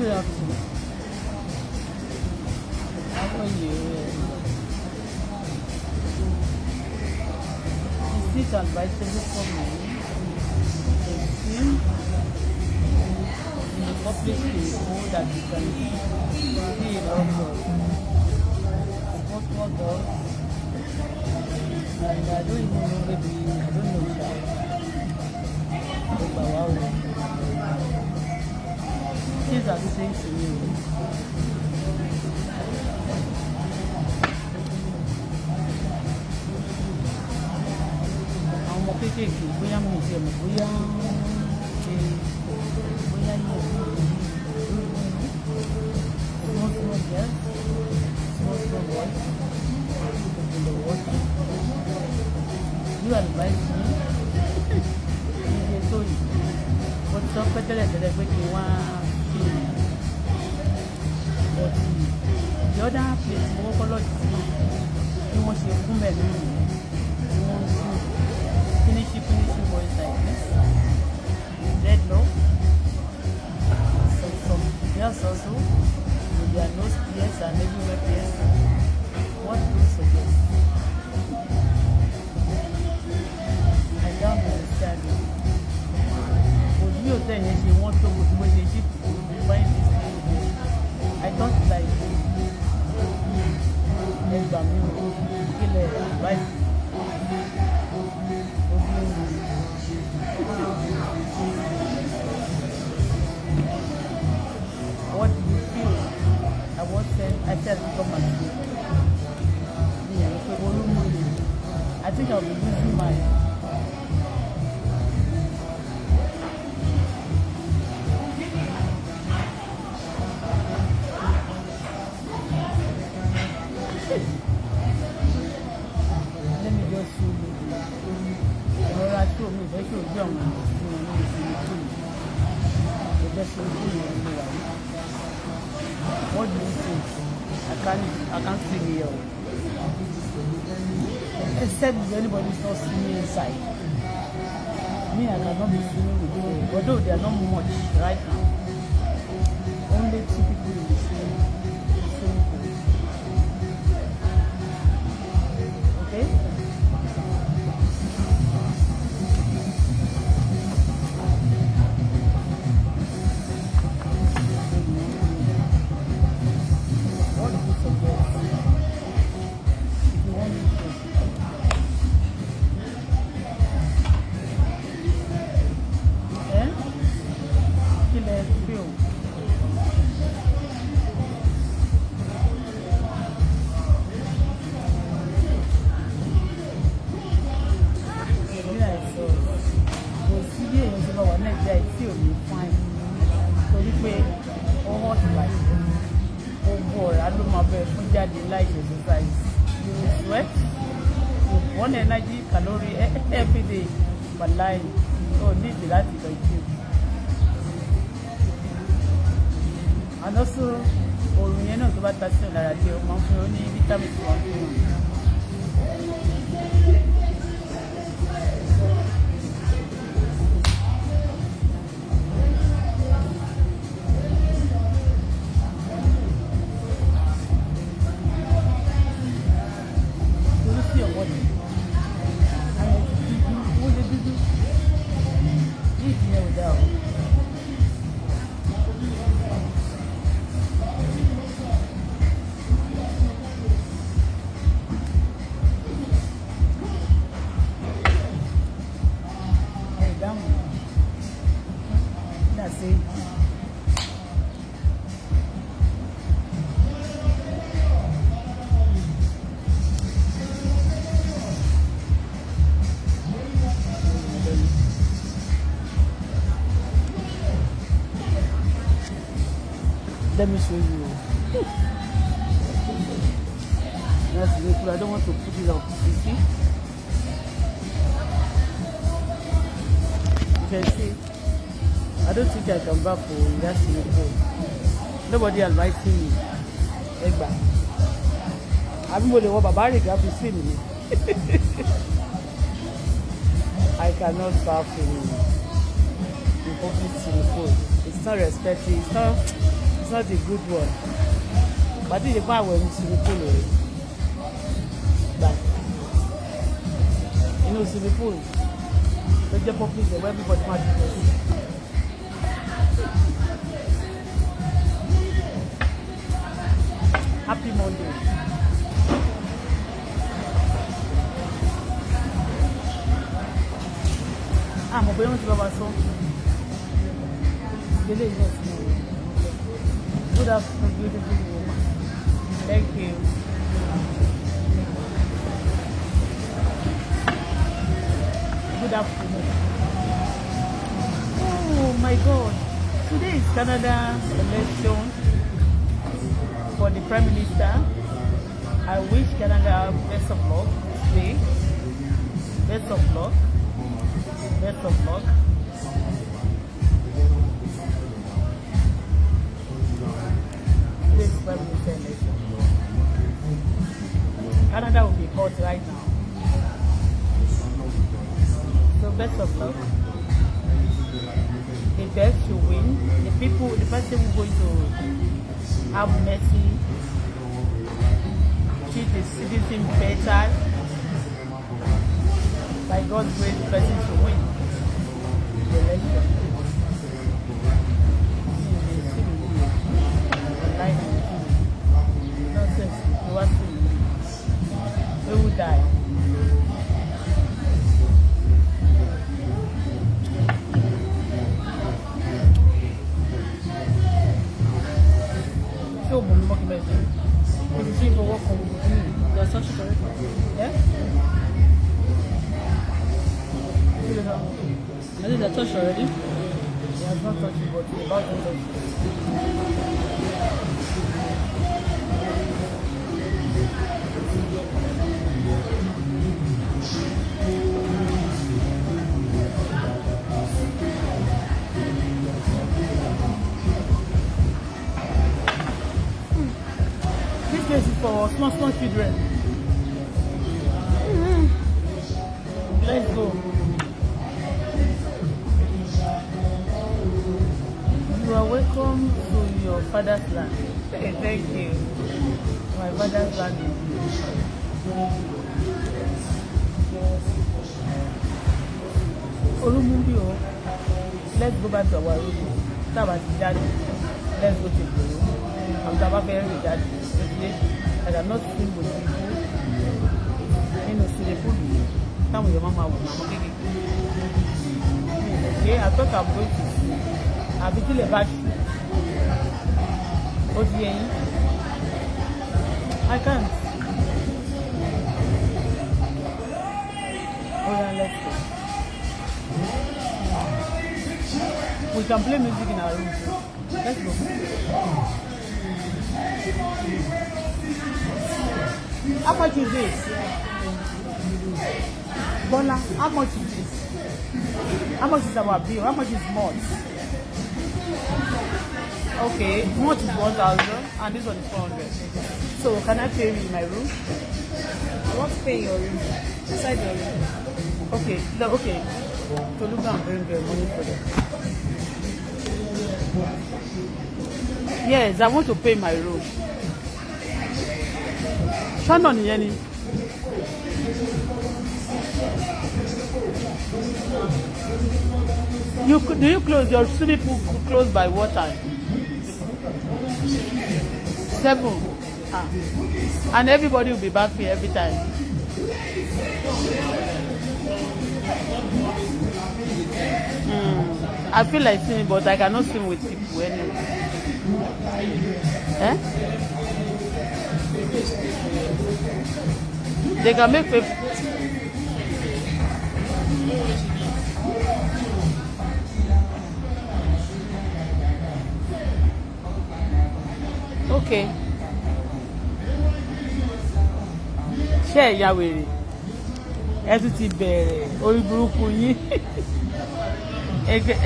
Good afternoon. How are you? Is it advisable for me to swim in the public pool that you can see a lot of small dogs? And I don't even know, maybe, I don't know, but wow. Things are saying to me. Àwọn ọmọ kéékèèké bóyá mo ti ẹ̀mọ̀ bóyá bóyá yóò small girls, small boys in the water. You advise me. Iye tó yìí. Mo ti sọ pé tẹ́lẹ̀ pé kí n wá. But the other place wọ́n kọ́ lọ́ọ̀dì sí bí wọ́n ṣe fún mẹ́rin nìyẹn tí wọ́n ń sùn finishing boys like this dreadlock some girls also with their nose pierced and everywhere pierced. What do you suggest? I don't understand. Kò sí òtẹ́ yẹn ṣe wọ́n tó kò sí bó ṣe ṣí kò find this thing. I don't like ẹgbà mi kílẹ̀ advice. What do you feel? I said come and see. I think I'll be losing my What do you think? I can't see me here. Except if anybody's not seeing me inside. Me, I cannot be swimming with them. Although they are not much right now. Only 2 people in the swimming pool. Okay? One energy calorie every day for life. So need that to achieve. And also, òrùn yẹn náà tó bá ta sí ọ̀lára tí o máa ń fún ọ ní vitamin tí wọ́n fún wọn. Let me show you. That's really cool. I don't want to put it up. You see? You can see. I don't think I can back for that swimming. Nobody advising me. Egba. I'm going to go barbaric to swim. I cannot bath in public swimming pool. It's not respected. It's not. not a good one. But the power when swimming pool, like you know, swimming pool, they just public where everybody might be. Happy Monday. I'm going to go back home. Good afternoon, beautiful woman. Thank you. Good afternoon. Oh my God. Today is Canada election for the Prime Minister. I wish Canada best of luck today. Best of luck. Best of luck. This Prime Minister election. Canada will be hot right now. So best of luck. The best should win. The person who is going to have mercy, treat the citizen better. By God's grace, the person should win the election. Nonsense. They will die. So, if you see for work, that's not correct. Yeah? I think they're touched already. They have not touched it, but they're about to touch it. This place is for small children. Let's go. You are welcome to your father's land. Thank you. My father's land is Olumumbio. Let's go back to our room. Let's go to the room. I'm very daddy. I cannot swim with people. You know, see the food. Come with your mama. Okay, I thought I'm going to see. I'll be till a batch. Okay. I can't. Hold on, let's go. We can play music in our room too. Let's go. How much is this? Bola, how much is this? How much is our bill? How much is mods? Okay, mods is 1,000 and this one is 400. So can I pay you in my room? I want to pay in your room. Inside your room. Okay, no, okay. So look and bring the money for them. Yes, I want to pay my room. Shannon Yenny. Do you close your swimming pool close by what time? 7. Ah. And everybody will be back here every time. I feel like swimming, but I cannot swim with people anyway. Eh? They can make people. Okay. Ṣé ẹ̀yà wèrè ẹ tún ti bẹ̀rẹ̀ orí burúkú yín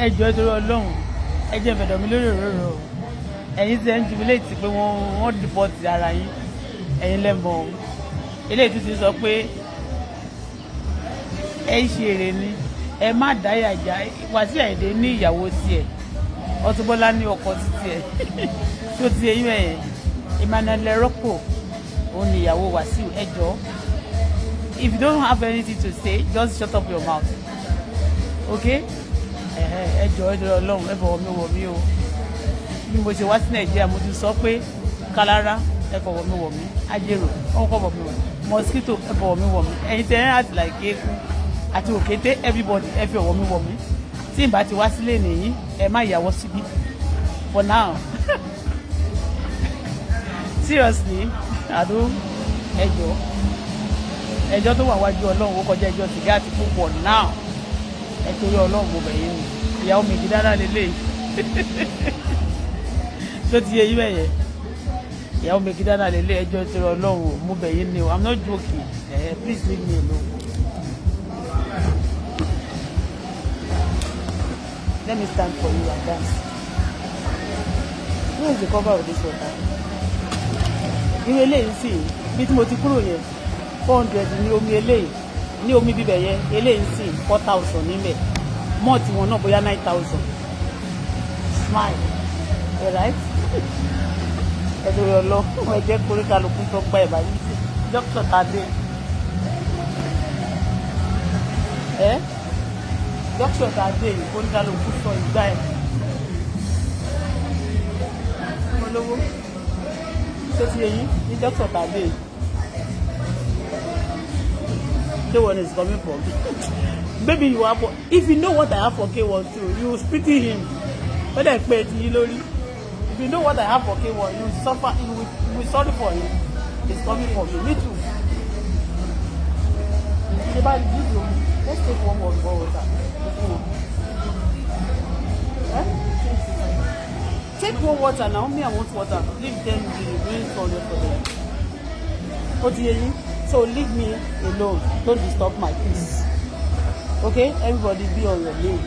ẹjọ́ tó Ọlọ́run ẹ jẹ́ fẹ̀dọ̀ mi lórí òróró ẹ̀yin tí ẹ ń jubilate pé wọ́n dìpọ́tì ara yín ẹ̀yin lẹ́mọ̀ eléyìí tún ti sọ pé ẹ ń ṣe èrè ni ẹ má dáyà já Wàsíù Àyìndé ní ìyàwó sí ẹ Auto-Bola ní ọkọ títí ẹ̀ tó ti eyín ẹ̀ Emmanuel rọ́pò òun ni ìyàwó Wàsíù ẹjọ́. If you don't have anything to say, just shut up your mouth. Okay? Ẹjọ́ Ọlọ́run ẹ fọwọ́ mi wọ̀ mí o. Bí mo ṣe wá sí Nàìjíríà mo ti sọ pé kálára ẹ fọwọ́ mi wọ̀ mí. Ajérò ọ̀hún kọ́ fọwọ́ mi wọ̀ mí. Mosquito ẹ fọwọ́ mi wọ̀ mí. Ẹ̀yin tẹ́ ẹ́ àti like eku àti òkété everybody ẹ fi ọwọ́ mi wọ̀ mí. Tí n bá ti wá sílé nìyí ẹ má yàwọ́ síbí. For now. Seriously, àdó ẹjọ́ tó wà wájú Ọlọ́run ó kọjá ẹjọ́ sìgá àti púpọ̀ now. Ẹ torí Ọlọ́run mo bẹ̀ yín ni ìyàwó mi kì í dára lélẹ̀ tó ti yẹ yí bẹ̀yẹ ìyàwó mi kì í dára lélẹ̀ ẹjọ́ torí Ọlọ́run mo bẹ̀ yín ni o I'm not joking please leave me alone. Let me stand for you and dance. Where is the cover of this water? Irú eléyìí sì bí tí mo ti kúrò yẹn 400 ní omi eléyìí ní omi bíbẹ̀ yẹn eléyìí sì 4,000 níbẹ̀ mọ́ọ̀tì wọn náà bóyá 9,000. Smile alright ẹ̀dùn rẹ̀ lọ ẹ̀jẹ̀ koríta ló kún tó gbá ẹ̀ báyìí dókítà tàdé dókítà tàdé koríta ló kún tó ìgbà ẹ̀ olówó tó ti yẹ yín ní dókítà tàdé. K1 is coming for me. Maybe you have, if you know what I have for K1 too, you will pity him. When I pay to you, Lori, if you know what I have for K1, you suffer, you will sorry for him. It's coming for me. Me too. Let's take one more water. Take one water now. Me, I want water. Leave them the rain for them. What do you mean? So leave me alone. Don't disturb my peace. Okay? Everybody be on your lane.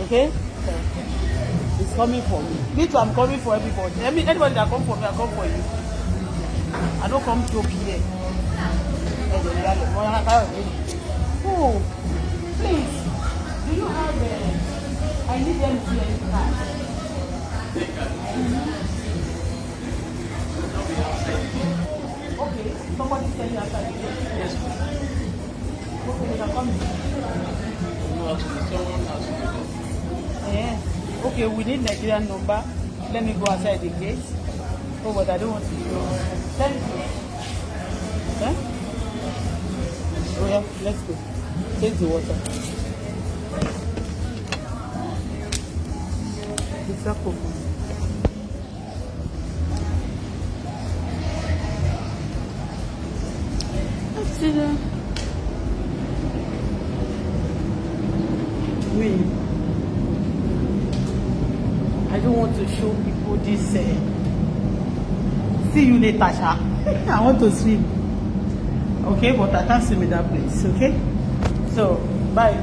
Okay? It's coming for me. Me too, I'm coming for everybody. I mean, anybody that come for me, I come for you. I don't come joke here. Oh, please. Do you have I need them to Okay, somebody tell you after the game. Yes. Okay, they can come in. Yeah. Okay, we need Nigerian number. Let me go outside the gate. Oh, but I don't want to go. Thank you. Yeah? Oh yeah, let's go. Take the water. It's a cool. I don't want to show people this. See you later, Sha. I want to swim. Okay, but I can't swim in that place. Okay, so bye.